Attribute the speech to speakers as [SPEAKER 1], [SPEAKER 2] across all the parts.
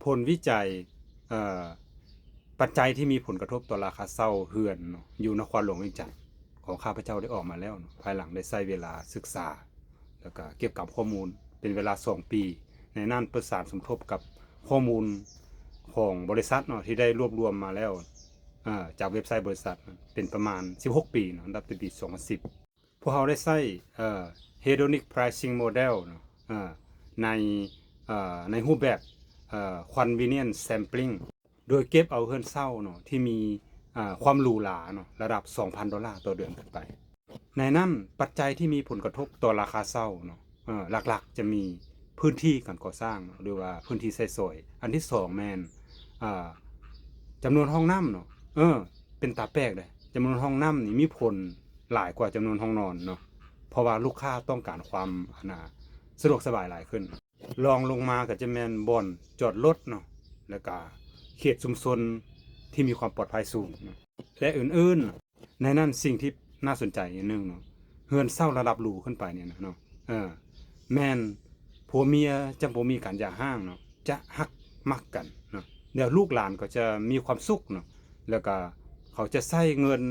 [SPEAKER 1] ผลวิจัยเอ่อปัจจัยที่มีผลกระทบต่อราคาเช่าเรือนเนาะอยู่นครหลวงเวียงจันทน์ของข้าพเจ้าได้ออกมาแล้วเนาะภายหลังได้ใช้เวลาศึกษาแล้วก็เก็บกับข้อมูลเป็นเวลา2ปีในนั้นประสานสมทบกับข้อมูลของบริษัทเนาะที่ได้รวบรวมมาแล้วจากเว็บไซต์บริษัทเป็นประมาณ16ปีเนาะนับแต่ปี2010พวกเราได้ใช้hedonic pricing model เนาะในในรูปแบบconvenience sampling โดยเก็บเอาเรือนเช่าเนาะที่มีความหรูหราเนาะระดับ $2,000 ต่อเดือนขึ้นไปในนั้นปัจจัยที่มีผลกระทบต่อราคาเช่าเนาะหลักๆจะมีพื้นที่การก่อสร้างหรือว่าพื้นที่ใช้สอยอันที่2แม่นจำนวนห้องน้ำเนาะเป็นตาแปลกเลยจำนวนห้องน้ำนี่มีผลหลายกว่าจำนวนห้องนอนเนาะเพราะว่าลูกค้าต้องการความสะดวกสบายหลายขึ้นรองลงมาก็จะแม่นบ่อนจอดรถเนาะแล้วก็เขตชุมชนที่มีความปลอดภัยสูงเนาะและอื่นๆในนั้นสิ่งที่น่าสนใจอย่างนึงเนาะเรือนเช่าระดับหรูขึ้นไปเนี่ยนะเนาะแม่นผัวเมียจะบ่มีการหย่าร้างเนาะจะฮักมักกันเนาะเดี๋ยวลูกหลานก็จะมีความสุขเนาะแล้วก็เขาจะใช้เงิน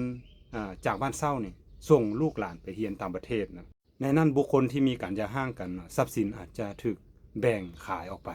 [SPEAKER 1] จากบ้านเช่านี่ส่งลูกหลานไปเรียนต่างประเทศนะในนั้นบุคคลที่มีการหย่าร้างกันเนาะทรัพย์สินอาจจะถูกแบ่งขายออกไป